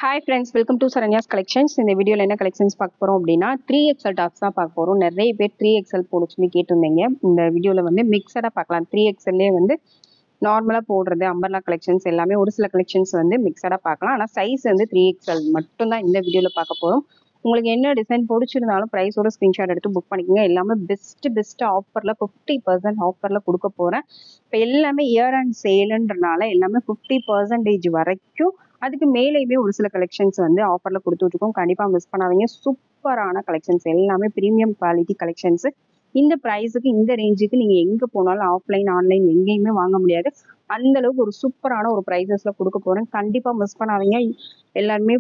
Hi friends, welcome to Saranya's Collections. இந்த வீடியோல என்ன கலெக்ஷன்ஸ் பார்க்க போறோம் அப்படின்னா 3XL டாப்ஸ் தான் பார்க்க போறோம். நிறைய பேர் 3XL போட சொல்லி கேட்டிருந்தீங்க. இந்த வீடியோல வந்து மிக்சடா பார்க்கலாம். 3XLலே வந்து நார்மலா போடுறது அம்பர்லா கலெக்ஷன்ஸ் எல்லாமே ஒரு சில கலெக்ஷன்ஸ் வந்து மிக்சடா பார்க்கலாம். ஆனா சைஸ் வந்து 3XL மட்டும் தான் இந்த வீடியோல பார்க்க போறோம். உங்களுக்கு என்ன டிசைன் பிடிச்சிருந்தாலும் ப்ரைஸோட ஸ்கிரீன்ஷாட் எடுத்து புக் பண்ணிக்கோங்க. எல்லாமே பெஸ்ட் ஆஃபர்ல 50% ஆஃபர்ல கொடுக்க போறேன். இப்போ எல்லாமே இயர் அண்ட் சேலுன்றனால எல்லாமே 50% வரைக்கும் அதுக்கு மேலேயுமே ஒரு சில கலெக்ஷன்ஸ் வந்து ஆஃபர்ல கொடுத்துட்டு இருக்கோம். கண்டிப்பா மிஸ் பண்ணாதீங்க. சூப்பரான கலெக்ஷன்ஸ் எல்லாமே பிரீமியம் குவாலிட்டி கலெக்ஷன்ஸ். இந்த ப்ரைஸுக்கு இந்த ரேஞ்சுக்கு நீங்க எங்க போனாலும் ஆஃப்லைன் ஆன்லைன் எங்கேயுமே வாங்க முடியாது. அந்த அளவுக்கு ஒரு சூப்பரான ஒரு ப்ரைஸஸ்ல கொடுக்க போறேன். கண்டிப்பா மிஸ் பண்ணாதீங்க. எல்லாருமே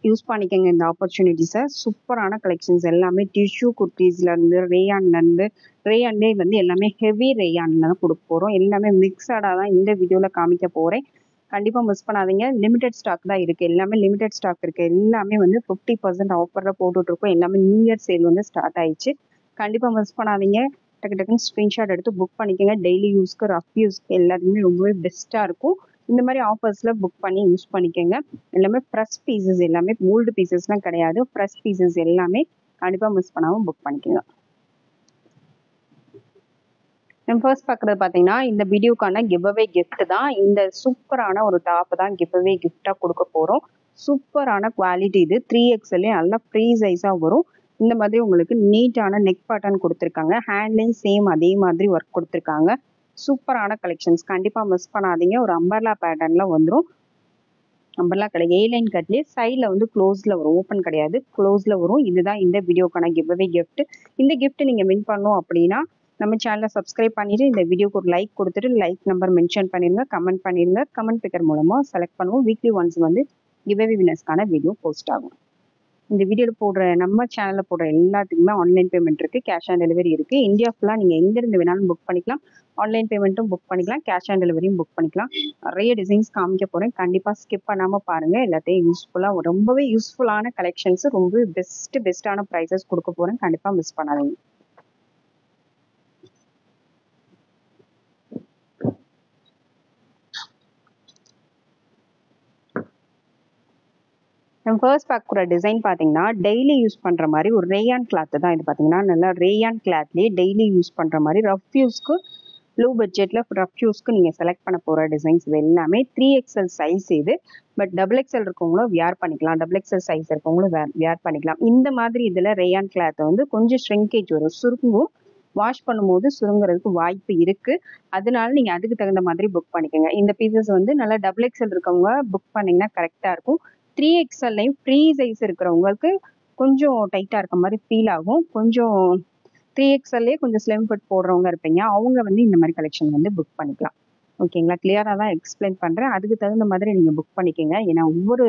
யூஸ் பண்ணிக்கங்க இந்த ஆப்பர்ச்சுனிட்டிஸை. சூப்பரான கலெக்ஷன்ஸ் எல்லாமே டிஷ்யூ குர்த்திஸ்ல இருந்து ரேயான்லேயே வந்து எல்லாமே ஹெவி ரேயான்ல தான் கொடுக்க போறோம். எல்லாமே மிக்சடா தான் இந்த வீடியோல காமிக்க போறேன். கண்டிப்பா மிஸ் பண்ணாதீங்க. லிமிடெட் ஸ்டாக் தான் இருக்கு. எல்லாமே லிமிடெட் ஸ்டாக் இருக்கு. எல்லாமே வந்து 50% ஆஃபர்ல போட்டுட்டு இருக்கோம். எல்லாமே நியூ இயர் சேல் வந்து ஸ்டார்ட் ஆயிடுச்சு. கண்டிப்பா மிஸ் பண்ணாதீங்க. டக்குன்னு ஸ்கிரீன்ஷாட் எடுத்து புக் பண்ணிக்கோங்க. டெய்லி யூஸ்க்கு ரஃப் யூஸ்க்கு எல்லாத்துக்குமே ரொம்பவே பெஸ்டா இருக்கும். இந்த மாதிரி ஆஃபர்ஸ்ல புக் பண்ணி யூஸ் பண்ணிக்கோங்க. எல்லாமே ஃப்ரெஷ் பீசஸ், எல்லாமே ஓல்டு பீசஸ்லாம் கிடையாது. ஃப்ரெஷ் பீசஸ் எல்லாமே கண்டிப்பா மிஸ் பண்ணாம புக் பண்ணிக்கோங்க. நம்ம ஃபர்ஸ்ட் பார்க்குறது பார்த்தீங்கன்னா இந்த வீடியோக்கான கிவ்அவே கிஃப்ட் தான். இந்த சூப்பரான ஒரு டாப் தான் கிவ்அவே கிஃப்டாக கொடுக்க போகிறோம். சூப்பரான குவாலிட்டி இது. 3XL நல்லா ஃப்ரீ சைஸாக வரும். இந்த மாதிரி உங்களுக்கு நீட்டான நெக் பேட்டர்ன் கொடுத்துருக்காங்க. ஹேண்ட்லையும் சேம் அதே மாதிரி ஒர்க் கொடுத்துருக்காங்க. சூப்பரான கலெக்ஷன்ஸ் கண்டிப்பாக மிஸ் பண்ணாதீங்க. ஒரு அம்பர்லா பேட்டர்னில் வந்துடும். அம்பர்லா கிடையாது, ஏலைன் கட்லேயே சைடில் வந்து க்ளோஸில் வரும். ஓப்பன் கிடையாது, க்ளோஸில் வரும். இதுதான் இந்த வீடியோக்கான கிவ்அவே கிஃப்ட். இந்த கிஃப்ட் நீங்கள் வின் பண்ணோம் அப்படின்னா நம்ம சேனலை சப்ஸ்கிரைப் பண்ணிட்டு இந்த வீடியோக்கு ஒரு லைக் கொடுத்துட்டு லைக் நம்பர் மென்ஷன் பண்ணிருங்க, கமெண்ட் பண்ணிருங்க. கமெண்ட் பிக்கர் மூலமா செலக்ட் பண்ணுவோம். வீக்லி ஒன்ஸ் வந்து கிவ்அவே வினர்ஸ்க்கான வீடியோ போஸ்ட் ஆகும். இந்த வீடியோவில் போடுற நம்ம சேனலில் போடுற எல்லாத்துக்குமே ஆன்லைன் பேமெண்ட் இருக்குது, கேஷ் ஆன் டெலிவரி இருக்குது. இந்தியா ஃபுல்லாக நீங்கள் எங்கேருந்து வேணாலும் புக் பண்ணிக்கலாம். ஆன்லைன் பேமெண்ட்டும் புக் பண்ணிக்கலாம், கேஷ் ஆன் டெலிவரியும் புக் பண்ணிக்கலாம். நிறைய டிசைன்ஸ் காமிக்க போகிறேன். கண்டிப்பாக ஸ்கிப் பண்ணாமல் பாருங்கள். எல்லாத்தையும் யூஸ்ஃபுல்லாக ரொம்பவே யூஸ்ஃபுல்லான கலெக்ஷன்ஸ், ரொம்பவே பெஸ்ட்டான ப்ரைஸஸ் கொடுக்க போகிறேன். கண்டிப்பாக மிஸ் பண்ணாதீங்க. நம்ம ஃபர்ஸ்ட் பார்க்குற டிசைன் பார்த்தீங்கன்னா டெய்லி யூஸ் பண்ணுற மாதிரி ஒரு ரேயான் கிளாத் தான். இது பார்த்தீங்கன்னா நல்லா ரேயான் கிளாத்லேயே டெய்லி யூஸ் பண்ணுற மாதிரி ரஃப் யூஸ்க்கு லோ பட்ஜெட்டில் ரஃப் யூஸ்க்கு நீங்கள் செலக்ட் பண்ண போகிற டிசைன்ஸ் இது எல்லாமே 3XL சைஸ் இது. பட் XXL இருக்கவங்களும் வியர் பண்ணிக்கலாம், XXL சைஸ் இருக்கவங்களும் வியர் பண்ணிக்கலாம். இந்த மாதிரி இதில் ரேயான் கிளாத் வந்து கொஞ்சம் ஷ்ரிங்கேஜ் வரும், சுருங்கும். வாஷ் பண்ணும்போது சுருங்குறதுக்கு வாய்ப்பு இருக்கு. அதனால நீங்க அதுக்கு தகுந்த மாதிரி புக் பண்ணிக்கோங்க. இந்த பீசஸ் வந்து நல்லா XXL இருக்கவங்க புக் பண்ணீங்கன்னா கரெக்டா இருக்கும். 3XLலையும் ஃப்ரீ சைஸ் இருக்கிறவங்களுக்கு கொஞ்சம் டைட்டா இருக்க மாதிரி ஃபீல் ஆகும். கொஞ்சம் 3XLலே கொஞ்சம் ஸ்லிம் ஃபிட் போடுறவங்க இருப்பீங்க, அவங்க வந்து இந்த மாதிரி கலெக்ஷன் வந்து புக் பண்ணிக்கலாம். ஓகேங்களா? கிளியரா தான் எக்ஸ்பிளைன் பண்றேன். அதுக்கு தகுந்த மாதிரி நீங்க புக் பண்ணிக்கோங்க. ஏன்னா ஒவ்வொரு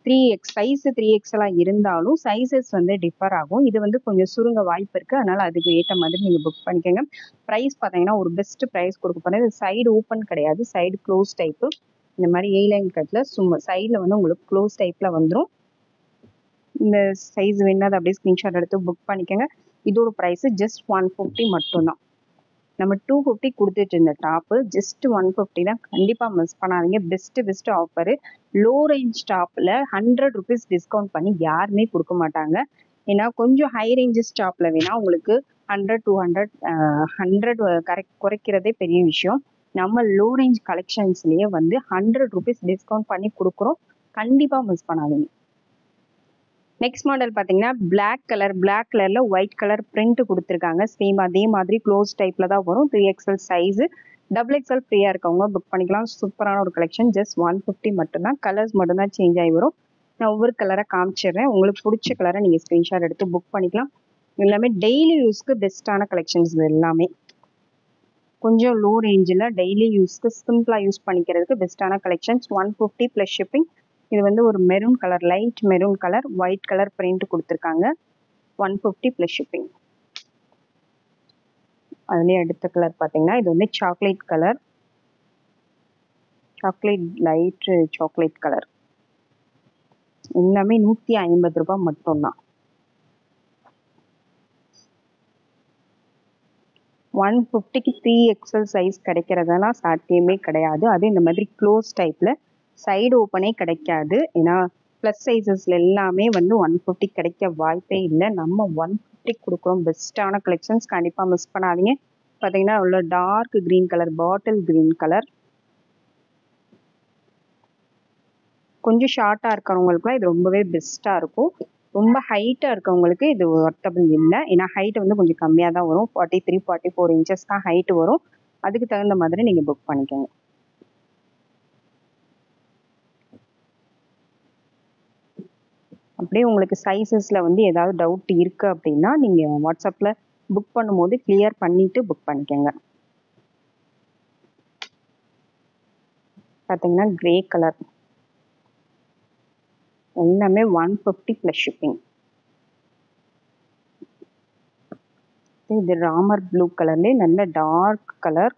3XL இருந்தாலும் சைஸஸ் வந்து டிஃபர் ஆகும். இது வந்து கொஞ்சம் சுருங்க வாய்ப்பு இருக்கு. அதனால அதுக்கு ஏற்ற மாதிரி நீங்க புக் பண்ணிக்கோங்க. ப்ரைஸ் பார்த்தீங்கன்னா ஒரு பெஸ்ட் ப்ரைஸ் கொடுக்க போறேன். இது சைடு ஓப்பன் கிடையாது, சைடு க்ளோஸ் டைப்பு. இந்த மாதிரி ஏலைன் கட்ல சும்மா சைடில் வந்து உங்களுக்கு க்ளோஸ் டைப்ல வந்துடும். இந்த சைஸ் வேணாது அப்படியே ஸ்கிரீன்ஷாட் எடுத்து புக் பண்ணிக்கோங்க. இதோட ப்ரைஸ் ஜஸ்ட் 150 மட்டும்தான். நம்ம 250 கொடுத்துட்டு இருந்த டாப்பு ஜஸ்ட் 150 தான். கண்டிப்பா மிஸ் பண்ணாதீங்க. Best offer. லோ ரேஞ்ச் டாப்ல 100 rupees டிஸ்கவுண்ட் பண்ணி யாருமே கொடுக்க மாட்டாங்க. ஏன்னா கொஞ்சம் ஹை ரேஞ்ச் ஸ்டாப்ல வேணா உங்களுக்கு 100 200 100 குறைக்கிறதே பெரிய விஷயம். நம்ம லோ ரேஞ்ச் கலெக்ஷன்ஸ்லயே வந்து 100 rupees டிஸ்கவுண்ட் பண்ணி கொடுக்குறோம். கண்டிப்பா மிஸ் பண்ணாதீங்க. நெக்ஸ்ட் மாடல் பார்த்தீங்கன்னா பிளாக் கலர்ல ஒயிட் கலர் பிரிண்ட் கொடுத்துருக்காங்க. சேம் அதே மாதிரி க்ளோஸ் டைப்ல தான் வரும். 3XL size. XXL ஃப்ரீயா இருக்கவங்க புக் பண்ணிக்கலாம். சூப்பரான ஒரு கலெக்ஷன். ஜஸ்ட் 150 மட்டும்தான். கலர்ஸ் மட்டும்தான் சேஞ்ச் ஆகி வரும். நான் ஒவ்வொரு கலரை காமிச்சிடுறேன். உங்களுக்கு பிடிச்ச கலரை நீங்க ஸ்கிரீன்ஷாட் எடுத்து புக் பண்ணிக்கலாம். எல்லாமே டெய்லி யூஸ்க்கு பெஸ்டான கலெக்ஷன்ஸ் எல்லாமே. கொஞ்சம் லோ ரேஞ்சில் டெய்லி யூஸ்க்கு சிம்பிளா யூஸ் பண்ணிக்கிறதுக்கு பெஸ்டான கலெக்ஷன்ஸ். 150 + ஷிப்பிங். இது வந்து ஒரு maroon colour, light maroon colour, white colour print கொடுத்துருக்காங்க. 150 + ஷிப்பிங். அதுலேயே அடுத்த கலர் பார்த்தீங்கன்னா இது வந்து chocolate colour, light chocolate colour. எல்லாமே 150 ரூபாய் மட்டும்தான். 150க்கு 3XL சைஸ் கிடைக்கிறதெல்லாம் சாத்தியமே கிடையாது. அது இந்த மாதிரி க்ளோஸ் டைப்ல சைடு ஓப்பனே கிடைக்காது. ஏன்னா ப்ளஸ் சைஸஸ்ல எல்லாமே வந்து 150 கிடைக்க வாய்ப்பே இல்லை. நம்ம 150 கொடுக்குறோம். பெஸ்ட்டான கலெக்ஷன்ஸ், கண்டிப்பாக மிஸ் பண்ணாதீங்க. பார்த்தீங்கன்னா உள்ள dark green colour, bottle green colour, கொஞ்சம் ஷார்ட்டாக இருக்கிறவங்களுக்குலாம் இது ரொம்பவே பெஸ்ட்டாக இருக்கும். ரொம்ப ஹைட்டாக இருக்கவங்களுக்கு இது ஒர்த்தபிள் இல்லை. ஏன்னா ஹைட் வந்து கொஞ்சம் கம்மியாக தான் வரும். 43, 44 இன்ச்சஸ் தான் ஹைட்டு வரும். அதுக்கு தகுந்த மாதிரி நீங்கள் புக் பண்ணிக்கோங்க. அப்படியே உங்களுக்கு சைஸஸில் வந்து ஏதாவது டவுட் இருக்குது அப்படின்னா நீங்கள் வாட்ஸ்அப்பில் புக் பண்ணும்போது கிளியர் பண்ணிவிட்டு புக் பண்ணிக்கோங்க. பார்த்தீங்கன்னா கிரே கலர் எல்லாமே 150 ப்ளஸ் ஷிப்பிங். இது ராமர் ப்ளூ கலர்லேயே நல்ல டார்க் கலர்.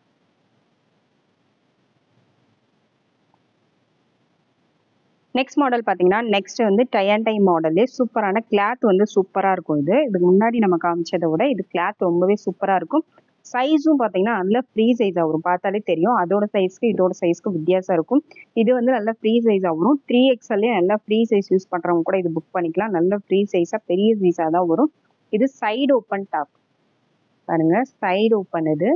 நெக்ஸ்ட் மாடல் பார்த்தீங்கன்னா நெக்ஸ்ட் வந்து டை அண்ட் டை மாடலே சூப்பரான கிளாத் வந்து சூப்பராக இருக்கும். இதுக்கு முன்னாடி நம்ம காமிச்சதை விட இது கிளாத் ரொம்பவே சூப்பராக இருக்கும். சைஸும் பார்த்தீங்கன்னா நல்ல ஃப்ரீ சைஸாக வரும். பார்த்தாலே தெரியும் அதோட சைஸ்க்கு இதோட சைஸ்க்கு வித்தியாசம் இருக்கும். இது வந்து நல்ல ஃப்ரீ சைஸாக வரும். 3XL நல்லா ஃப்ரீ சைஸ் யூஸ் பண்ணுறவங்க கூட இது புக் பண்ணிக்கலாம். நல்ல ஃப்ரீ சைஸாக பெரிய சைஸாக தான் வரும். இது சைடு ஓப்பன் டாப் பாருங்க, சைடு ஓப்பன். இது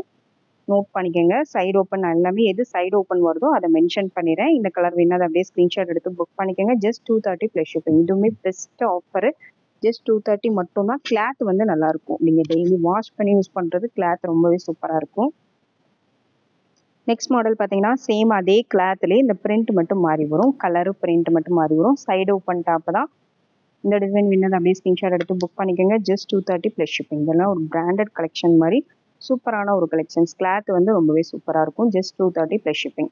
நோட் பண்ணிக்கோங்க. சைடு ஓப்பன் எல்லாமே எது சைடு ஓப்பன் வருதோ அதை மென்ஷன் பண்ணிடுறேன். இந்த கலர் வேணால் அப்படியே ஸ்க்ரீன்ஷாட் எடுத்து புக் பண்ணிக்கோங்க. Just 230 plus shipping. இதுவுமே பெஸ்ட் ஆஃபரு. ஜஸ்ட் 230 மட்டும்தான். கிளாத் வந்து நல்லாயிருக்கும். நீங்கள் டெய்லி வாஷ் பண்ணி யூஸ் பண்ணுறது கிளாத் ரொம்பவே சூப்பராக இருக்கும். நெக்ஸ்ட் மாடல் பார்த்தீங்கன்னா சேம் அதே கிளாத்லேயே இந்த பிரிண்ட் மட்டும் மாறி வரும். கலரு பிரிண்ட் மட்டும் மாறி வரும். சைடு ஓப்பன் டாப் தான். இந்த டிசைன் வேணால் அப்படியே ஸ்க்ரீன்ஷாட் எடுத்து புக் பண்ணிக்கோங்க. Just 230 plus shipping. இதெல்லாம் ஒரு பிராண்டட் கலெக்ஷன் மாதிரி சூப்பரான ஒரு கலெக்ஷன்ஸ். கிளாத் வந்து ரொம்பவே சூப்பராக இருக்கும். Just 230 plus shipping.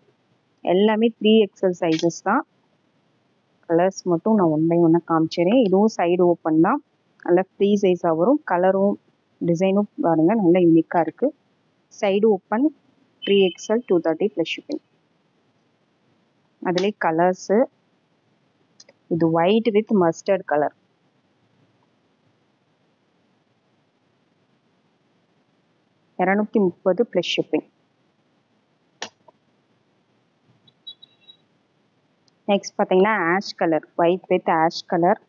எல்லாமே 3XL சைஸஸ் தான். கலர்ஸ் மட்டும் நான் 1 by 1 காமிச்சிடுறேன். இதுவும் சைடு ஓப்பன் தான். நல்லா ஃப்ரீ சைஸாக வரும். கலரும் டிசைனும் பாருங்கள் நல்லா யூனிக்காக இருக்குது. Side open 3XL 230 plus shipping. அதுலேயே கலர்ஸு இது white with mustard colour. $230 plus shipping. Next பார்த்தீங்கன்னா ash colour, white with ash colour.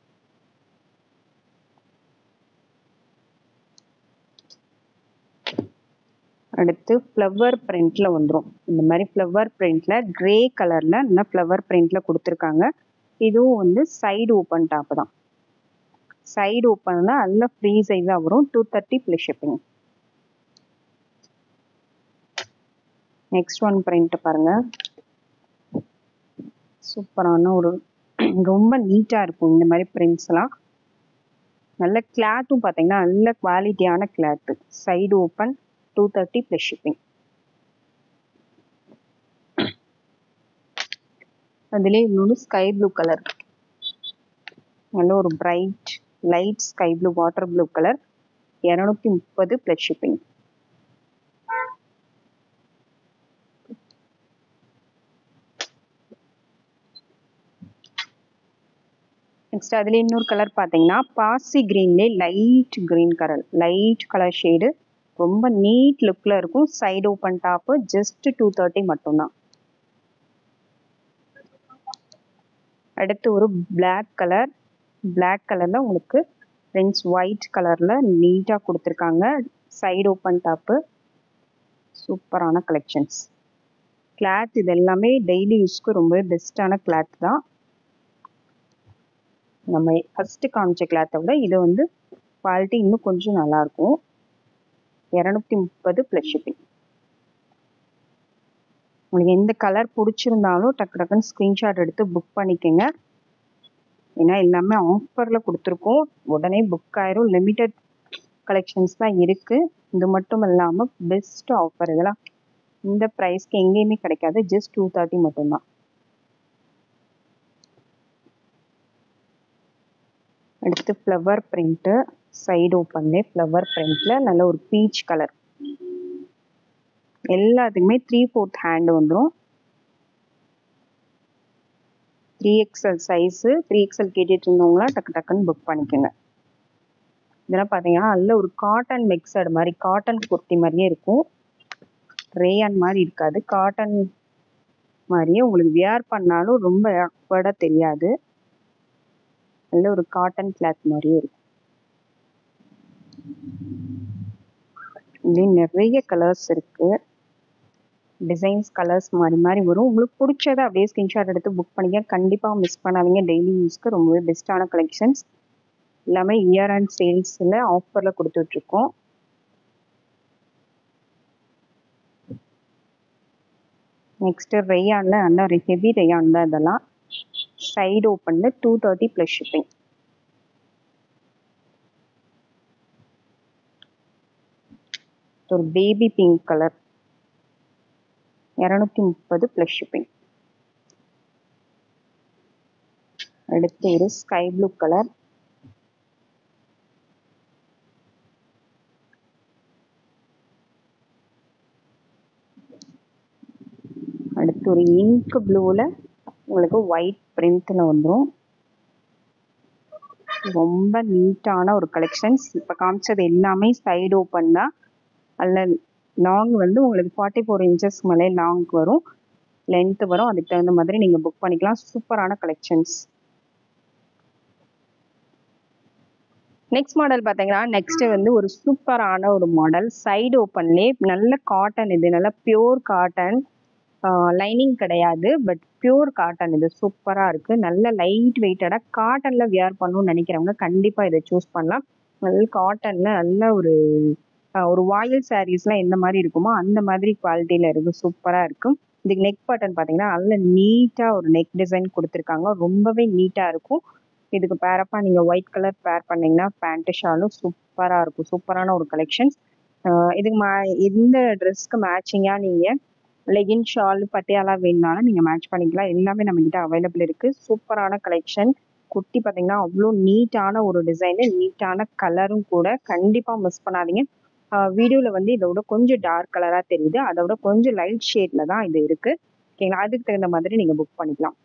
அடுத்து ஃப்ளவர் பிரிண்ட்ல வந்துடும். இந்த மாதிரி ஃப்ளவர் பிரிண்ட்ல கிரே கலர்ல நல்லா ஃப்ளவர் பிரிண்ட்ல கொடுத்துருக்காங்க. இதுவும் வந்து சைடு ஓப்பன் டாப் தான். சைடு ஓப்பன் தான் நல்ல ஃப்ரீ சைஸாக வரும். 230 plus shipping. Next one print பாருங்க, சூப்பரான ஒரு ரொம்ப நீட்டாக இருக்கும். இந்த மாதிரி பிரிண்ட்ஸ்லாம் நல்ல கிளாத்தும் பார்த்தீங்கன்னா நல்ல குவாலிட்டியான cloth. Side open 230 plus shipping. அதுலேயே இன்னொன்று ஸ்கை ப்ளூ கலர், நல்ல ஒரு bright light sky blue water blue colour. 230 plus shipping. Next அதுலேயே இன்னொரு கலர் பார்த்தீங்கன்னா பாசி கிரீன்லேயே லைட் கலர் ஷேடு ரொம்ப நீட் லுக்கில் இருக்கும். Side open top. ஜஸ்ட் 230 மட்டும்தான். அடுத்து ஒரு பிளாக் கலரில் உங்களுக்கு ஃப்ரெண்ட்ஸ் ஒயிட் கலரில் நீட்டாக கொடுத்துருக்காங்க. Side open top. சூப்பரான கலெக்ஷன்ஸ். கிளாத் இது எல்லாமே டெய்லி யூஸ்க்கு ரொம்ப பெஸ்ட்டான கிளாத் தான். நம்ம ஃபஸ்ட்டு காமிச்ச கிளாத்தை விட இது வந்து குவாலிட்டி இன்னும் கொஞ்சம் நல்லாயிருக்கும். 230 ப்ளஸ் ஷிப்பிங். உங்களுக்கு எந்த கலர் பிடிச்சிருந்தாலும் டக்குன்னு ஸ்க்ரீன்ஷாட் எடுத்து புக் பண்ணிக்கோங்க. ஏன்னா எல்லாமே ஆஃபரில் கொடுத்துருக்கோம். உடனே புக் ஆயிரும். லிமிட்டட் கலெக்ஷன்ஸ் தான் இருக்குது. இது மட்டும் இல்லாமல் பெஸ்ட் ஆஃபர். இதெல்லாம் இந்த ப்ரைஸ்க்கு எங்கேயுமே கிடைக்காது. ஜஸ்ட் 230 மட்டும்தான். அடுத்து ஃப்ளவர் பிரிண்ட்டு. சைடு ஓப்பன்லே ஃப்ளவர் பிரிண்ட்டில் நல்ல ஒரு பீச் கலர். எல்லாத்துக்குமே 3/4 ஹேண்டு வந்துடும். 3XL size. 3XL கேட்டுட்டு இருந்தவங்களாம் டக்குன்னு புக் பண்ணிக்கோங்க. இதெல்லாம் பார்த்தீங்கன்னா நல்ல ஒரு காட்டன் மிக்சடு மாதிரி, காட்டன் குர்த்தி மாதிரியே இருக்கும். ரேயான் மாதிரி இருக்காது. காட்டன் மாதிரியே உங்களுக்கு வியர் பண்ணாலும் ரொம்ப ஆக்வர்டாக தெரியாது. நல்ல ஒரு காட்டன் கிளாத் மாதிரியே இருக்கும். இதுலேயும் நிறைய கலர்ஸ் இருக்கு. டிசைன்ஸ் கலர்ஸ் மாறி மாறி வரும். உங்களுக்கு பிடிச்சதை அப்படியே ஸ்கிரீன்ஷாட் எடுத்து புக் பண்ணிக்க. கண்டிப்பாக மிஸ் பண்ணாதீங்க. டெய்லி யூஸ்க்கு ரொம்பவே பெஸ்ட்டான கலெக்ஷன்ஸ் எல்லாமே இயர் அண்ட் சேல்ஸில் ஆஃபரில் கொடுத்துட்ருக்கோம். நெக்ஸ்ட்டு ரேயானில் நல்லா ஹெவி ரேயான் தான் இதெல்லாம். சைடு ஓப்பனில் 230 + ஷிப்பிங். ஒரு பேபி பிங்க் கலர் 230 + ஷிப்பிங். அடுத்து ஒரு ஸ்கை ப்ளூ கலர். அடுத்து ஒரு இங்க் ப்ளூவில் உங்களுக்கு ஒயிட் பிரிண்ட்ல வந்துடும். ரொம்ப நீட்டான ஒரு கலெக்ஷன்ஸ். இப்போ காமிச்சது எல்லாமே சைடு ஓப்பன் தான். அதில் லாங் வந்து உங்களுக்கு 44 இன்ச்சஸ் மேலே லாங் வரும், லென்த் வரும். அதுக்கு தகுந்த மாதிரி நீங்கள் புக் பண்ணிக்கலாம். சூப்பரான கலெக்ஷன்ஸ். நெக்ஸ்ட் மாடல் பார்த்தீங்கன்னா நெக்ஸ்ட்டு வந்து ஒரு சூப்பரான ஒரு மாடல். சைடு ஓப்பன்லேயே நல்ல காட்டன். இது நல்லா பியோர் காட்டன், லைனிங் கிடையாது, பட் பியூர் காட்டன். இது சூப்பராக இருக்குது. நல்ல லைட் வெயிட்டடாக காட்டனில் வியர் பண்ணணும்னு நினைக்கிறவங்க கண்டிப்பாக இதை சூஸ் பண்ணலாம். நல்ல காட்டனில் நல்ல ஒரு வாயில் சாரீஸ்லாம் எந்த மாதிரி இருக்குமோ அந்த மாதிரி குவாலிட்டியில் இருக்குது. சூப்பராக இருக்கும். இதுக்கு நெக் பட்டன் பார்த்தீங்கன்னா நல்ல நீட்டாக ஒரு நெக் டிசைன் கொடுத்துருக்காங்க. ரொம்பவே நீட்டாக இருக்கும். இதுக்கு பேரப்பாக நீங்கள் ஒயிட் கலர் பேர் பண்ணிங்கன்னா பேண்ட்டு ஷாலும் சூப்பராக இருக்கும். சூப்பரான ஒரு கலெக்ஷன்ஸ். இதுக்கு இந்த ட்ரெஸ்க்கு மேட்சிங்காக நீங்கள் லெகின் ஷால் பட்டியாலா வேணுனாலும் நீங்கள் மேட்ச் பண்ணிக்கலாம். எல்லாமே நம்மக்கிட்ட அவைலபிள் இருக்குது. சூப்பரான கலெக்ஷன். குர்த்தி பார்த்தீங்கன்னா அவ்வளோ நீட்டான ஒரு டிசைனு, நீட்டான கலரும் கூட. கண்டிப்பாக மிஸ் பண்ணாதீங்க. வீடியோவில் வந்து இதோட கொஞ்சம் டார்க் கலராக தெரியுது, அதோட கொஞ்சம் லைட் ஷேடில் தான் இது இருக்குது. ஓகேங்களா? அதுக்கு தகுந்த மாதிரி நீங்கள் புக் பண்ணிக்கலாம்.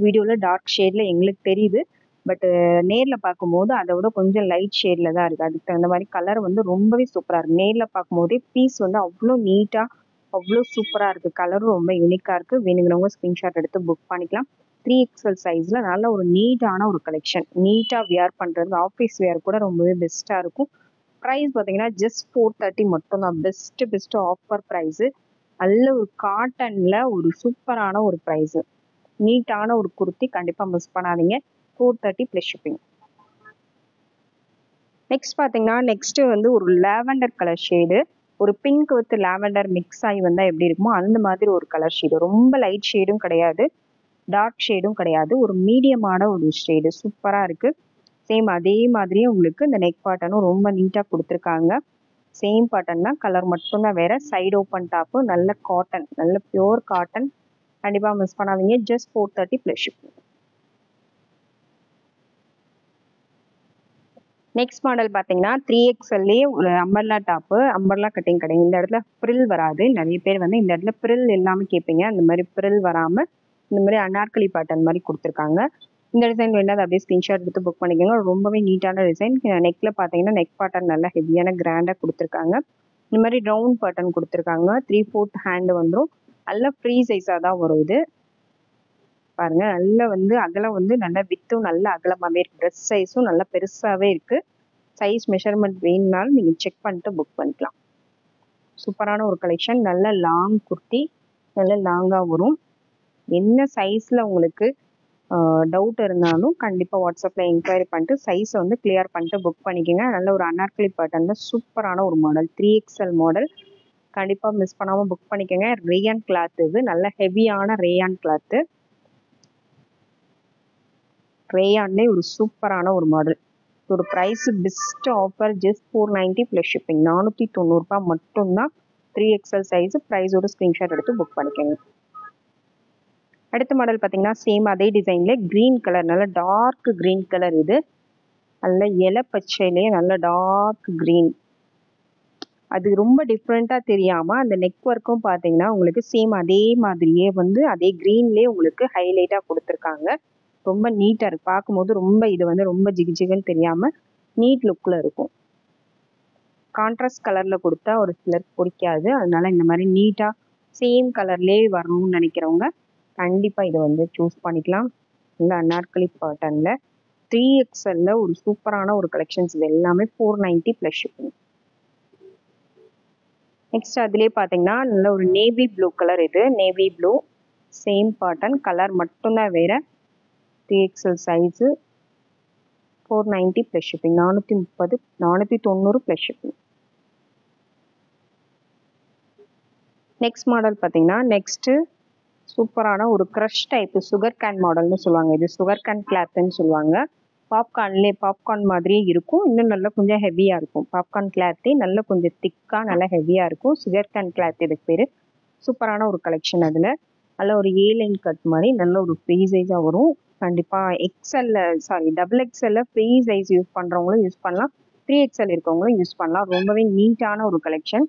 வீடியோவில் டார்க் ஷேடில் எங்களுக்கு தெரியுது, பட் நேரில் பார்க்கும்போது அதை விட கொஞ்சம் லைட் ஷேடில் தான் இருக்குது. அதுக்கு தகுந்த மாதிரி கலர் வந்து ரொம்பவே சூப்பராக இருக்குது. நேரில் பார்க்கும்போதே பீஸ் வந்து அவ்வளோ நீட்டாக அவ்வளோ சூப்பராக இருக்குது. கலரும் ரொம்ப யூனிக்காக இருக்குது. வேணுங்கிறவங்க ஸ்க்ரீன்ஷாட் எடுத்து புக் பண்ணிக்கலாம். 3XL சைஸில் நல்ல ஒரு நீட்டான ஒரு கலெக்ஷன். நீட்டாக வியர் பண்ணுறது, ஆஃபீஸ் வியர் கூட ரொம்பவே பெஸ்ட்டாக இருக்கும். ப்ரைஸ் பார்த்தீங்கன்னா ஜஸ்ட் 430 மட்டும்தான். Best offer price. நல்ல ஒரு காட்டனில் ஒரு சூப்பரான ஒரு ப்ரைஸு. நீட்டான ஒரு குர்த்தி. கண்டிப்பாக மிஸ் பண்ணாதீங்க. 430 + ஷிப்பிங். நெக்ஸ்ட் பார்த்தீங்கன்னா நெக்ஸ்ட்டு வந்து ஒரு லாவெண்டர் கலர் ஷேடு. ஒரு பிங்க் வித் லாவெண்டர் மிக்ஸ் ஆகி வந்தால் எப்படி இருக்குமோ அந்த மாதிரி ஒரு கலர் ஷேடு. ரொம்ப லைட் ஷேடும் கிடையாது, டார்க் ஷேடும் கிடையாது, ஒரு மீடியமான ஒரு ஷேடு. சூப்பராக இருக்குது. சேம் அதே மாதிரியே உங்களுக்கு இந்த நெக் பாட்டனும் ரொம்ப நீட்டாக கொடுத்துருக்காங்க. சேம் பாட்டன் தான், கலர் மட்டும்தான் வேறு. Side open top. நல்ல காட்டன், நல்ல பியோர் காட்டன். கண்டிப்பாக மிஸ் பண்ணாதீங்க. Just 430 + shipping. நெக்ஸ்ட் மாடல் பார்த்தீங்கன்னா 3XLலே ஒரு அம்பர்லா டாப்பு. அம்பர்லா கட்டிங் கிடையாது. இந்த இடத்துல ஃப்ரில் வராது. நிறைய பேர் வந்து இந்த இடத்துல ஃப்ரில் எல்லாமே கேட்பீங்க. அந்த மாதிரி ஃப்ரில் வராமல் இந்த மாதிரி அனார்கலி பேட்டர்ன் மாதிரி கொடுத்துருக்காங்க. இந்த டிசைன் வேணால் அப்படியே ஸ்க்ரீன்ஷாட் எடுத்து புக் பண்ணிக்கோங்க. ரொம்பவே நீட்டான டிசைன். நெக்கில் பார்த்தீங்கன்னா நெக் பேட்டர்ன் நல்லா ஹெவியான கிராண்டாக கொடுத்துருக்காங்க. இந்த மாதிரி ரவுண்ட் பேட்டர்ன் கொடுத்துருக்காங்க. 3/4 ஹேண்டு வந்துடும். நல்லா ஃப்ரீ சைஸாக தான் வரும் இது. பாருங்க, நல்ல வந்து அகலம் வந்து நல்லா வித்தும் நல்ல அகலமாகவே இருக்குது. ட்ரெஸ் சைஸும் நல்லா பெருசாகவே இருக்குது. சைஸ் மெஷர்மெண்ட் வேணும்னாலும் நீங்கள் செக் பண்ணிட்டு புக் பண்ணிக்கலாம். சூப்பரான ஒரு கலெக்ஷன். நல்ல லாங் குர்த்தி, நல்ல லாங்காக வரும். என்ன சைஸில் உங்களுக்கு டவுட் இருந்தாலும் கண்டிப்பாக வாட்ஸ்அப்பில் என்கொயரி பண்ணிட்டு சைஸை வந்து கிளியர் பண்ணிட்டு புக் பண்ணிக்கோங்க. நல்ல ஒரு அனார்கலி பேட்டர்னில் சூப்பரான ஒரு மாடல். 3XL model. கண்டிப்பாக மிஸ் பண்ணாமல் புக் பண்ணிக்கோங்க. Rayon cloth. இது நல்ல ஹெவியான ரேயான் கிளாத்து. ரேயான்லேயே ஒரு சூப்பரான ஒரு மாடல். ஒரு price best offer. Just 490 + shipping. 490 மட்டும்தான். 3XL size. ப்ரைஸோட ஸ்க்ரீன்ஷாட் எடுத்து புக் பண்ணிக்கோங்க. அடுத்த மாடல் பார்த்தீங்கன்னா சேம் அதே டிசைன்லேயே க்ரீன் கலர், நல்ல டார்க் க்ரீன் கலர். இது நல்ல இலை பச்சையிலேயே நல்ல டார்க் க்ரீன். அது ரொம்ப டிஃப்ரெண்ட்டாக தெரியாமல் அந்த நெக் ஒர்க்கும் பார்த்தீங்கன்னா உங்களுக்கு சேம் அதே மாதிரியே வந்து அதே க்ரீன்லேயே உங்களுக்கு ஹைலைட்டாக கொடுத்துருக்காங்க. ரொம்ப நீட்டாக இருக்குது. பார்க்கும்போது ரொம்ப இது வந்து ரொம்ப ஜிகுன்னு தெரியாமல் நீட் லுக்கில் இருக்கும். கான்ட்ராஸ்ட் கலரில் கொடுத்தா ஒரு சிலருக்கு பிடிக்காது. அதனால இந்த மாதிரி நீட்டாக சேம் கலர்லேயே வரணும்னு நினைக்கிறவங்க கண்டிப்பாக இதை வந்து சூஸ் பண்ணிக்கலாம். இந்த அனார்கலி பேட்டர்னில் 3XL ஒரு சூப்பரான ஒரு கலெக்ஷன்ஸ். இது எல்லாமே 490 ப்ளஸ் ஷிப்பிங். நெக்ஸ்ட் அதுலேயே பார்த்தீங்கன்னா நல்ல ஒரு நேவி ப்ளூ கலர். இது navy blue same pattern, colour மட்டும்தான் வேறு. 3XL size 490 plus shipping. 430 490 plus shipping. Next model பார்த்தீங்கன்னா நெக்ஸ்ட்டு சூப்பரான ஒரு க்ரஷ் டைப்பு சுகர் கேன் மாடல்னு சொல்லுவாங்க. இது சுகர் கேன் கிளாத்துன்னு சொல்லுவாங்க. பாப்கார்ன் மாதிரியே இருக்கும், இன்னும் நல்லா கொஞ்சம் ஹெவியாக இருக்கும். பாப்கார்ன் கிளாத்தே நல்லா கொஞ்சம் திக்காக நல்லா ஹெவியாக இருக்கும். சுகர் கேன் கிளாத் இதுக்கு பேர். சூப்பரான ஒரு கலெக்ஷன். அதில் நல்ல ஒரு லைன் கட் மாதிரி நல்ல ஒரு ஃப்ரீ சைஸாக வரும். கண்டிப்பாக XL ஃப்ரீ சைஸ் யூஸ் பண்ணுறவங்களும் யூஸ் பண்ணலாம், 3XL இருக்கவங்களும் யூஸ் பண்ணலாம். ரொம்பவே நீட்டான ஒரு கலெக்ஷன்.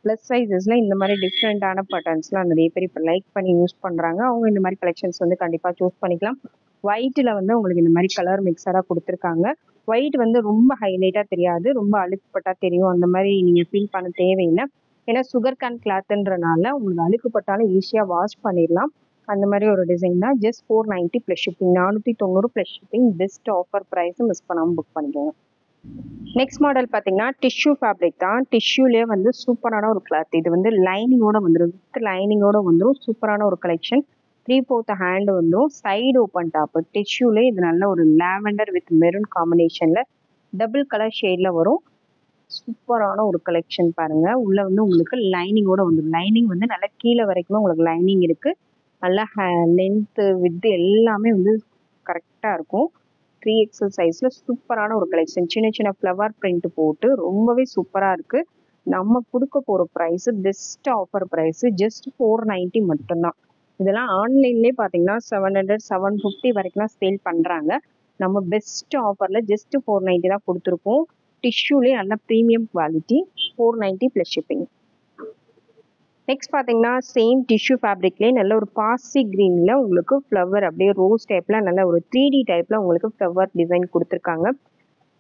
ப்ளஸ் சைஸஸில் இந்த மாதிரி டிஃப்ரெண்ட்டான பட்டன்ஸ்லாம் நிறைய பேர் இப்போ லைக் பண்ணி யூஸ் பண்ணுறாங்க. அவங்க இந்த மாதிரி கலெக்ஷன்ஸ் வந்து கண்டிப்பாக சூஸ் பண்ணிக்கலாம். ஒயிட்டில் வந்து உங்களுக்கு இந்த மாதிரி கலர் மிக்சராக கொடுத்துருக்காங்க. ஒயிட் வந்து ரொம்ப ஹைலைட்டாக தெரியாது, ரொம்ப அழுக்குப்பட்டால் தெரியும். அந்த மாதிரி நீங்கள் ஃபீல் பண்ண தேவையில்லை. ஏன்னா சுகர் கேன் கிளாத்துன்றனால உங்களுக்கு அழுக்குப்பட்டாலும் ஈஸியாக வாஷ் பண்ணிடலாம். அந்த மாதிரி ஒரு டிசைன் தான். Just 490 plus shipping. 490 plus shipping. Best offer ப்ரைஸும் மிஸ் பண்ணாமல் புக் பண்ணிக்கோங்க. நெக்ஸ்ட் மாடல் பார்த்தீங்கன்னா டிஷ்யூ ஃபேப்ரிக் தான். டிஷ்யூலேயே வந்து சூப்பரான ஒரு கிளாத். இது வந்து லைனிங்கோட வந்துடும், வித் லைனிங்கோட வந்துடும். சூப்பரான ஒரு கலெக்ஷன். 3/4 ஹேண்டு வந்துடும். Side open top. டிஷ்யூலே இது நல்ல ஒரு லாவெண்டர் வித் மெரூன் காம்பினேஷனில் டபுள் கலர் ஷேடில் வரும். சூப்பரான ஒரு கலெக்ஷன் பாருங்கள். உள்ளே வந்து உங்களுக்கு லைனிங்கோட வந்துடும். லைனிங் வந்து நல்லா கீழே வரைக்குமே உங்களுக்கு லைனிங் இருக்குது. நல்லா லென்த்து வித்து எல்லாமே வந்து கரெக்டாக இருக்கும். 3XL சைஸில் சூப்பரான ஒரு கலெக்ஷன். சின்ன சின்ன ஃப்ளவர் பிரிண்ட் போட்டு ரொம்பவே சூப்பராக இருக்குது. நம்ம கொடுக்க போகிற price best offer price just 490 மட்டும்தான். இதெல்லாம் ஆன்லைன்லேயே பார்த்தீங்கன்னா 700 750 வரைக்கும்லாம் சேல் பண்ணுறாங்க. நம்ம பெஸ்ட் ஆஃபரில் ஜஸ்ட் 490 தான் கொடுத்துருக்கோம். டிஷ்யூலேயே நல்ல premium quality. 490 plus shipping. Next பார்த்தீங்கன்னா சேம் டிஷ்யூ ஃபேப்ரிக்லேயே நல்ல ஒரு பாசி க்ரீனில் உங்களுக்கு ஃப்ளவர் அப்படியே ரோஸ் டைப்பில் நல்ல ஒரு 3D டைப்பில் உங்களுக்கு ஃப்ளவர் டிசைன் கொடுத்துருக்காங்க.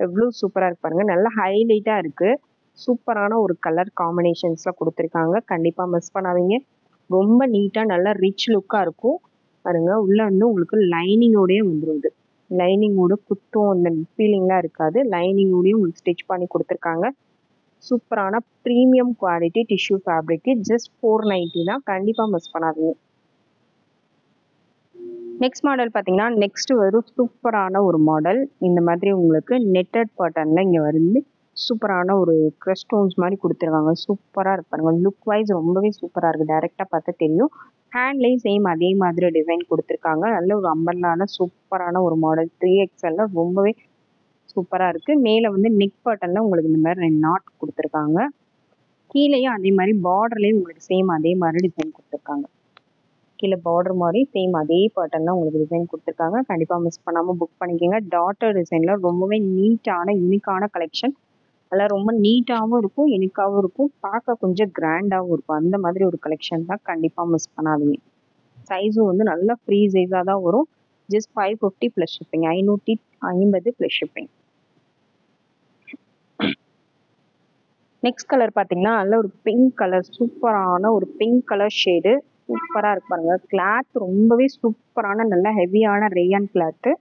எவ்வளோ சூப்பராக இருக்கு பாருங்கள். நல்லா ஹைலைட்டாக இருக்குது. சூப்பரான ஒரு கலர் காம்பினேஷன்ஸில் கொடுத்துருக்காங்க. கண்டிப்பாக மிஸ் பண்ணாதீங்க. ரொம்ப நீட்டாக நல்லா ரிச் லுக்காக இருக்கும் பாருங்கள். உள்ளே வந்து உங்களுக்கு லைனிங்கோடையே வந்துடும். இது லைனிங்கோட குத்தும் அந்த ஃபீலிங்லாம் இருக்காது. லைனிங்கோடையும் உங்களுக்கு ஸ்டிச் பண்ணி கொடுத்துருக்காங்க. சூப்பரான premium quality tissue fabric. Just 490 தான். கண்டிப்பாக மிஸ் பண்ணாதீங்க. நெக்ஸ்ட் மாடல் பார்த்தீங்கன்னா நெக்ஸ்ட் வரும் சூப்பரான ஒரு மாடல். இந்த மாதிரி உங்களுக்கு நெட்டட் பேட்டர்னில் இங்கே வந்து சூப்பரான ஒரு க்ரஷ் ஸ்டோன்ஸ் மாதிரி கொடுத்துருக்காங்க. சூப்பராக இருப்பாங்க. லுக் வைஸ் ரொம்பவே சூப்பராக இருக்குது. டைரெக்டாக பார்த்தா தெரியும். ஹேண்ட்லேயும் சேம் அதே மாதிரி டிசைன் கொடுத்துருக்காங்க. நல்ல ஒரு அம்பர்லான சூப்பரான ஒரு மாடல். 3XL ரொம்பவே சூப்பராக இருக்குது. மேலே வந்து நெக் பேட்டர்னில் உங்களுக்கு இந்த மாதிரி 2 நாட் கொடுத்துருக்காங்க. கீழேயும் அதே மாதிரி பார்டர்லேயும் உங்களுக்கு சேம் அதே மாதிரி டிசைன் கொடுத்துருக்காங்க. கீழே பார்டர் மாதிரி சேம் அதே பேட்டர்னில் உங்களுக்கு டிசைன் கொடுத்துருக்காங்க. கண்டிப்பாக மிஸ் பண்ணாமல் புக் பண்ணிக்கோங்க. டாட்டர் டிசைனில் ரொம்பவே நீட்டான யூனிக்கான கலெக்ஷன். அதெல்லாம் ரொம்ப நீட்டாகவும் இருக்கும், யூனிக்காகவும் இருக்கும், பார்க்க கொஞ்சம் கிராண்டாகவும் இருக்கும். அந்த மாதிரி ஒரு கலெக்ஷன் தான். கண்டிப்பாக மிஸ் பண்ணாதீங்க. சைஸும் வந்து நல்லா ஃப்ரீ சைஸாக தான் வரும். Just 550 plus shipping. 550 plus shipping. Next colour பார்த்தீங்கன்னா நல்ல ஒரு பிங்க் கலர். சூப்பரான ஒரு பிங்க் கலர் ஷேடு. சூப்பராக இருக்கு பாருங்க. கிளாத் ரொம்பவே சூப்பரான நல்ல ஹெவியான ரேயான் கிளாத்து.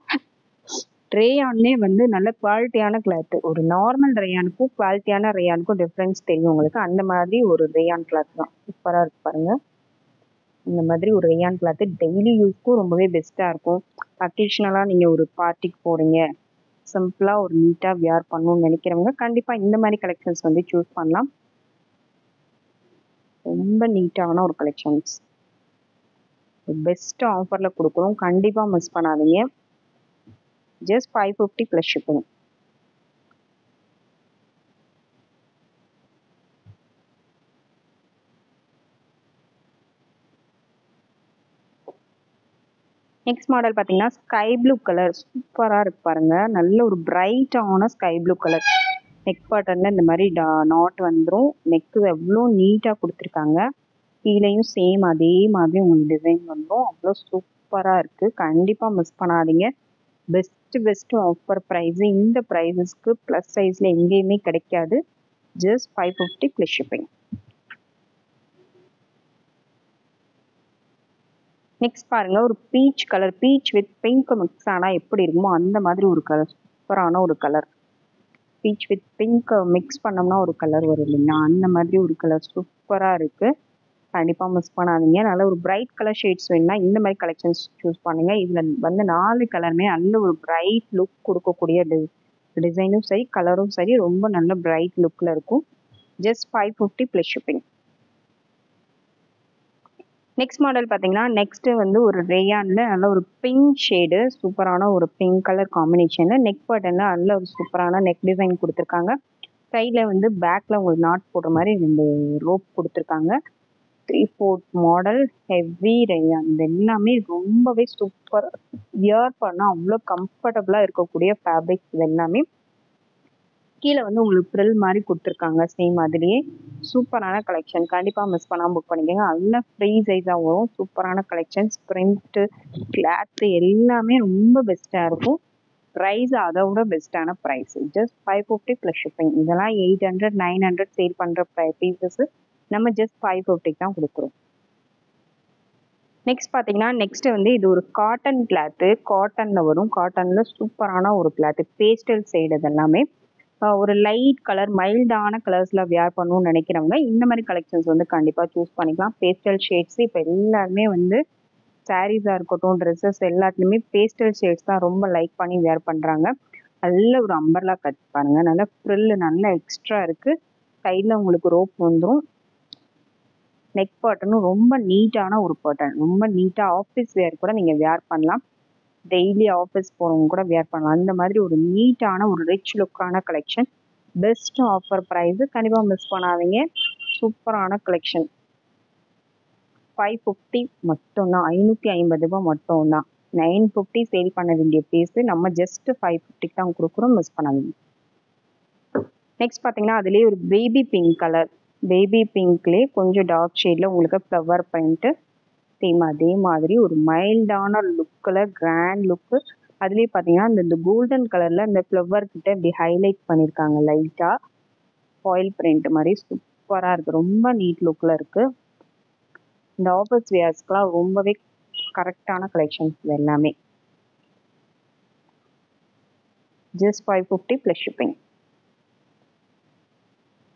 ரேயான்லே வந்து நல்ல குவாலிட்டியான கிளாத்து. ஒரு நார்மல் ரேயானுக்கும் குவாலிட்டியான ரேயானுக்கும் டிஃப்ரென்ஸ் தெரியும் உங்களுக்கு. அந்த மாதிரி ஒரு ரேயான் கிளாத் தான். சூப்பராக இருக்கு பாருங்க. இந்த மாதிரி ஒரு ரேயான் கிளாத்து டெய்லி யூஸ்க்கும் ரொம்பவே பெஸ்ட்டாக இருக்கும். அக்கேஷ்னலாக நீங்கள் ஒரு பார்ட்டிக்கு போகிறீங்க, சிம்பிளாக ஒரு நீட்டாக வியர் பண்ணணும்னு நினைக்கிறவங்க கண்டிப்பாக இந்த மாதிரி கலெக்ஷன்ஸ் வந்து சூஸ் பண்ணலாம். ரொம்ப நீட்டான ஒரு கலெக்ஷன்ஸ். பெஸ்ட் ஆஃபரில் கொடுக்குறோம். கண்டிப்பாக மிஸ் பண்ணாதீங்க. Just 550 plus shipping. Next model பார்த்தீங்கன்னா ஸ்கை ப்ளூ கலர். சூப்பராக இருக்கு பாருங்க. நல்ல ஒரு பிரைட்டான ஸ்கை ப்ளூ கலர். நெக் பேட்டர்னில் இந்த மாதிரி நாட் வந்துடும். நெக்கு எவ்வளோ நீட்டாக கொடுத்துருக்காங்க. கீழேயும் சேம் அதே மாதிரி உங்களுக்கு டிசைன் வந்துடும். அவ்வளோ சூப்பராக இருக்குது. கண்டிப்பாக மிஸ் பண்ணாதீங்க. Best offer price. இந்த ப்ரைஸஸ்க்கு ப்ளஸ் சைஸில் எங்கேயுமே கிடைக்காது. Just 550 plus shipping. நெக்ஸ்ட் பாருங்க, ஒரு peach colour, beach with pink mix ஆனால் எப்படி இருக்குமோ அந்த மாதிரி ஒரு கலர், சூப்பரான ஒரு colour. Beach with pink mix பண்ணோம்னா ஒரு கலர் வரும் இல்லைங்களா, அந்த மாதிரி ஒரு கலர் சூப்பராக இருக்குது. கண்டிப்பாக மிஸ் பண்ணாதீங்க. நல்ல ஒரு பிரைட் கலர் ஷேட்ஸ் வேணும்னா இந்த மாதிரி கலெக்ஷன்ஸ் சூஸ் பண்ணுங்க. இதில் வந்து 4 கலருமே நல்ல ஒரு பிரைட் லுக் கொடுக்கக்கூடிய டிசைனும் சரி, கலரும் சரி, ரொம்ப நல்ல பிரைட் லுக்கில் இருக்கும். Just 550 plus shipping. Next model பார்த்தீங்கன்னா, நெக்ஸ்ட்டு வந்து ஒரு ரேயானில் நல்ல ஒரு பிங்க் ஷேடு, சூப்பரான ஒரு பிங்க் கலர் காம்பினேஷனில் நெக் பட்டனில் நல்ல ஒரு சூப்பரான நெக் டிசைன் கொடுத்துருக்காங்க. சைடில் வந்து பேக்கில் உங்களுக்கு நாட் போடுற மாதிரி 2 ரோப் கொடுத்துருக்காங்க. 3/4 மாடல், ஹெவி ரேயான். இது எல்லாமே ரொம்பவே சூப்பர். வியர் பண்ணால் அவ்வளோ கம்ஃபர்டபுளாக இருக்கக்கூடிய ஃபேப்ரிக்ஸ். இது எல்லாமே கீழே வந்து உங்களுக்கு ப்ரில் மாதிரி கொடுத்துருக்காங்க. சேம் அதுலேயே சூப்பரான கலெக்ஷன். கண்டிப்பாக மிஸ் பண்ணாமல் புக் பண்ணிக்கோங்க. நல்ல ஃப்ரீ சைஸாக வரும். சூப்பரான கலெக்ஷன்ஸ். பிரிண்ட்டு, கிளாத்து எல்லாமே ரொம்ப பெஸ்ட்டாக இருக்கும். ப்ரைஸ் அதை விட பெஸ்ட்டான ப்ரைஸ். Just 550 plus shipping. இதெல்லாம் 800 900 சேல் பண்ணுற பீசஸ் நம்ம ஜஸ்ட் 550 தான் கொடுக்குறோம். நெக்ஸ்ட் பார்த்தீங்கன்னா, நெக்ஸ்ட்டு வந்து இது ஒரு காட்டன் கிளாத்து. காட்டனில் வரும். காட்டனில் சூப்பரான ஒரு கிளாத்து. பேஸ்டல் சைடு இதெல்லாமே ஒரு லைட் கலர், மைல்டான கலர்ஸில் வியர் பண்ணணும்னு நினைக்கிறவங்க இந்த மாதிரி கலெக்ஷன்ஸ் வந்து கண்டிப்பாக சூஸ் பண்ணிக்கலாம். பேஸ்டல் ஷேட்ஸ் இப்போ எல்லாருமே வந்து சாரீஸாக இருக்கட்டும், ட்ரெஸ்ஸஸ் எல்லாத்துலேயுமே பேஸ்டல் ஷேட்ஸ் தான் ரொம்ப லைக் பண்ணி வியர் பண்ணுறாங்க. நல்ல ஒரு அம்பர்லா கட் பாருங்கள். நல்ல ஃப்ரில் நல்ல எக்ஸ்ட்ரா இருக்குது. சைடில் உங்களுக்கு ரோப் வந்துடும். நெக் பட்டனும் ரொம்ப நீட்டான ஒரு பட்டன். ரொம்ப நீட்டாக ஆஃபீஸ் வேர் கூட நீங்கள் வியர் பண்ணலாம். டெய்லி ஆஃபீஸ் போகிறவங்க கூட வியர் பண்ணலாம். அந்த மாதிரி ஒரு நீட்டான ஒரு ரிச் லுக்கான கலெக்ஷன். Best offer price. கண்டிப்பாக மிஸ் பண்ணாதீங்க. சூப்பரான கலெக்ஷன். 550 மட்டும்தான். 550 ரூபா மட்டும்தான். 950 சேல் பண்ண வேண்டிய பீஸு நம்ம ஜஸ்ட் 550 தான் கொடுக்குறோம். மிஸ் பண்ணாதீங்க. நெக்ஸ்ட் பார்த்தீங்கன்னா, அதுலேயே ஒரு பேபி பிங்க் கலர். பேபி பிங்க்லேயே கொஞ்சம் டார்க் ஷேடில் உங்களுக்கு ஃப்ளவர் பிரிண்ட்டு. சேம் அதே மாதிரி ஒரு மைல்டான லுக்கில் கிராண்ட் லுக்கு. அதுலேயே பார்த்தீங்கன்னா இந்த கோல்டன் கலரில் இந்த ஃப்ளவர் கிட்ட இப்படி ஹைலைட் பண்ணியிருக்காங்க லைட்டாக. ஃபாயில் பிரிண்ட் மாதிரி சூப்பராக இருக்குது. ரொம்ப நீட் லுக்கில் இருக்குது. இந்த ஆஃபீஸ் வியர்ஸ்க்குலாம் ரொம்பவே கரெக்டான கலெக்ஷன்ஸ் இது எல்லாமே. Just 550 plus shipping.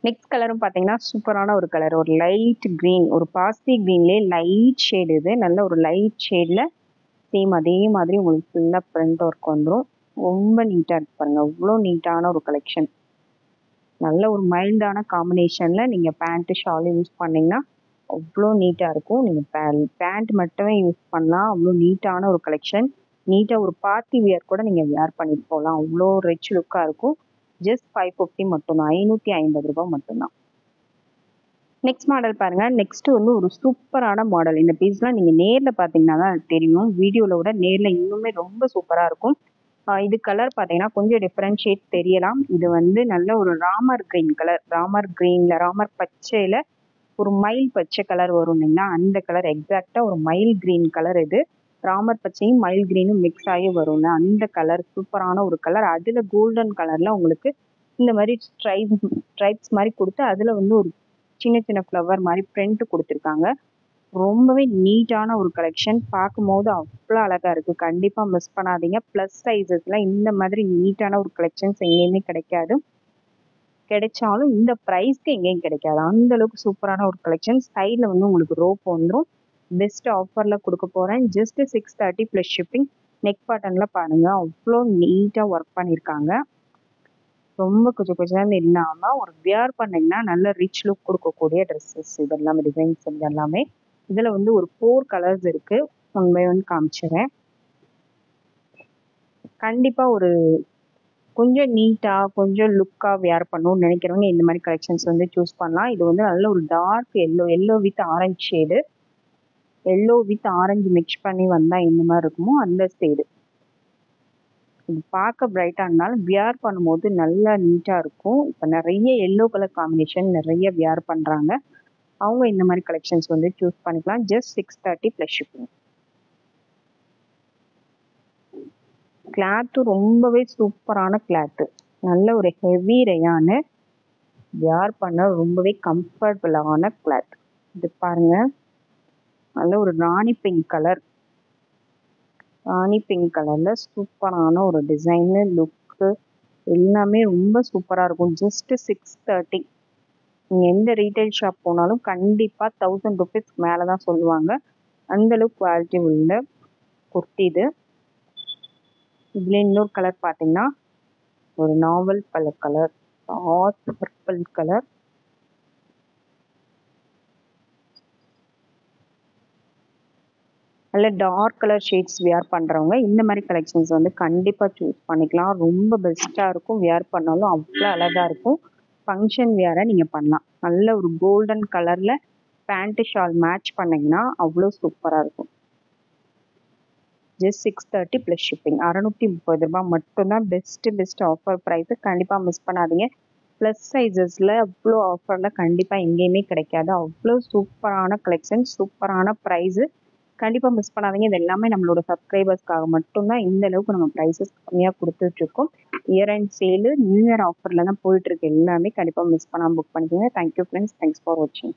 நெக்ஸ்ட் கலரும் பார்த்தீங்கன்னா சூப்பரான ஒரு கலர். ஒரு லைட் க்ரீன், ஒரு பாசி க்ரீன்லேயே லைட் ஷேடு. இது நல்ல ஒரு லைட் ஷேடில் சேம் அதே மாதிரி உங்களுக்கு ஃபுல்லாக பிரிண்ட் ஒர்க் வந்துடும். ரொம்ப நீட்டாக இருக்கு பாருங்கள். அவ்வளோ நீட்டான ஒரு கலெக்ஷன். நல்ல ஒரு மைல்டான காம்பினேஷனில் நீங்கள் பேண்ட்டு ஷாலு யூஸ் பண்ணிங்கன்னா அவ்வளோ நீட்டாக இருக்கும். நீங்கள் பேண்ட் மட்டுமே யூஸ் பண்ணலாம். அவ்வளோ நீட்டான ஒரு கலெக்ஷன். நீட்டாக ஒரு பார்ட்டி வியர் கூட நீங்கள் வியர் பண்ணிட்டு போகலாம். அவ்வளோ ரிச் லுக்காக இருக்கும். ஜஸ்ட் 550 மட்டும்தான். 550 ரூபா மட்டும்தான். நெக்ஸ்ட் மாடல் பாருங்கள். நெக்ஸ்ட் வந்து ஒரு சூப்பரான மாடல். இந்த பீஸ்லாம் நீங்கள் நேரில் பார்த்தீங்கன்னா தான் தெரியும். வீடியோவில் விட நேரில் இன்னுமே ரொம்ப சூப்பராக இருக்கும். இது கலர் பார்த்தீங்கன்னா கொஞ்சம் டிஃப்ரென்ஷியேட் தெரியலாம். இது வந்து நல்ல ஒரு ராமர் கிரீன் கலர். ராமர் கிரீனில், ராமர் பச்சையில் ஒரு மயில் பச்சை கலர் வரும் இல்லைங்களா, அந்த கலர் எக்ஸாக்டாக ஒரு மயில் கிரீன் கலர். இது ராமர் பச்சையும் மயில் கிரீனும் மிக்ஸ் ஆகி வரும்ல, அந்த கலர் சூப்பரான ஒரு கலர். அதில் கோல்டன் கலரில் உங்களுக்கு இந்த மாதிரி ஸ்ட்ரைப்ஸ் மாதிரி கொடுத்து அதில் வந்து ஒரு சின்ன சின்ன ஃப்ளவர் மாதிரி பிரிண்ட் கொடுத்துருக்காங்க. ரொம்பவே நீட்டான ஒரு கலெக்ஷன். பார்க்கும்போது அவ்வளோ அழகாக இருக்குது. கண்டிப்பாக மிஸ் பண்ணாதீங்க. ப்ளஸ் சைஸஸில் இந்த மாதிரி நீட்டான ஒரு கலெக்ஷன்ஸ் எங்கேயுமே கிடைக்காது. கிடைச்சாலும் இந்த ப்ரைஸ்க்கு எங்கேயும் கிடைக்காது. அந்த அளவுக்கு சூப்பரான ஒரு கலெக்ஷன். சைடில் வந்து உங்களுக்கு ரோப் வந்துடும். பெஸ்ட் ஆஃபரில் கொடுக்க போகிறேன். Just 630 plus shipping. நெக் பட்டனில் பாருங்கள் அவ்வளோ நீட்டாக ஒர்க் பண்ணியிருக்காங்க. ரொம்ப கொஞ்சம் கொஞ்சம் இல்லாமல் ஒரு வியர் பண்ணிங்கன்னா நல்ல ரிச் லுக் கொடுக்கக்கூடிய ட்ரெஸ்ஸஸ் இதெல்லாமே, டிசைன்ஸ் இதெல்லாமே. இதில் வந்து ஒரு 4 கலர்ஸ் இருக்குது. ஒன் பை ஒன் காமிச்சிடுறேன். கண்டிப்பாக ஒரு கொஞ்சம் நீட்டாக கொஞ்சம் லுக்காக வியர் பண்ணணும்னு நினைக்கிறவங்க இந்த மாதிரி கலெக்ஷன்ஸ் வந்து சூஸ் பண்ணலாம். இது வந்து நல்ல ஒரு dark yellow with orange shade. Yellow with orange mix பண்ணி வந்தால் எந்த மாதிரி இருக்குமோ அந்த ஷேடு. இது பார்க்க பிரைட்டாக இருந்தாலும் வியர் பண்ணும்போது நல்லா நீட்டாக இருக்கும். இப்போ நிறைய எல்லோ கலர் காம்பினேஷன் நிறைய வியர் பண்ணுறாங்க. அவங்க இந்த மாதிரி கலெக்ஷன்ஸ் வந்து சூஸ் பண்ணிக்கலாம். Just 630 plus shipping. கிளாத்து ரொம்பவே சூப்பரான கிளாத்து. நல்ல ஒரு ஹெவி ரேயானு. வியர் பண்ண ரொம்பவே கம்ஃபர்டபுளான கிளாத். இது பாருங்க, நல்ல ஒரு ராணி பிங்க் கலர். ராணி பிங்க் கலரில் சூப்பரான ஒரு டிசைனு லுக்கு எல்லாமே ரொம்ப சூப்பராக இருக்கும். ஜஸ்ட் 630. நீங்கள் எந்த ரீட்டைல் ஷாப் போனாலும் கண்டிப்பாக 1000 ருபீஸ்க்கு மேலே தான் சொல்லுவாங்க. அந்தளவுக்கு குவாலிட்டி உள்ள குர்த்தி இது. இதில் இன்னொரு கலர் பார்த்தீங்கன்னா ஒரு நாவல் பல கலர், டார்க் பர்பிள் கலர். நல்ல டார்க் கலர் ஷேட்ஸ் வியர் பண்ணுறவங்க இந்த மாதிரி கலெக்ஷன்ஸ் வந்து கண்டிப்பாக சூஸ் பண்ணிக்கலாம். ரொம்ப பெஸ்ட்டாக இருக்கும். வியர் பண்ணாலும் அவ்வளோ அழகாக இருக்கும். ஃபங்க்ஷன் வியரை நீங்கள் பண்ணலாம். நல்ல ஒரு கோல்டன் கலரில் பேண்ட்டு ஷால் மேட்ச் பண்ணிங்கன்னா அவ்வளோ சூப்பராக இருக்கும். Just 630 plus shipping. 630 ரூபா மட்டும்தான். Best offer price. கண்டிப்பாக மிஸ் பண்ணாதீங்க. ப்ளஸ் சைஸஸில் அவ்வளோ ஆஃபரில் கண்டிப்பாக எங்கேயுமே கிடைக்காது. அவ்வளோ சூப்பரான கலெக்ஷன், சூப்பரான ப்ரைஸு. கண்டிப்பாக மிஸ் பண்ணாதீங்க. இது எல்லாமே நம்மளோட சப்ஸ்கிரைபர்ஸ்க்காக மட்டும்தான் இந்த அளவுக்கு நம்ம ப்ரைஸஸ் கம்மியாக கொடுத்துட்ருக்கோம். இயர் அண்ட் சேலு, நியூ இயர் ஆஃபரில் தான் போயிட்டுருக்கு எல்லாமே. கண்டிப்பாக மிஸ் பண்ணாமல் புக் பண்ணிக்கோங்க. Thank you friends. தேங்க்ஸ் ஃபார் வாட்சிங்.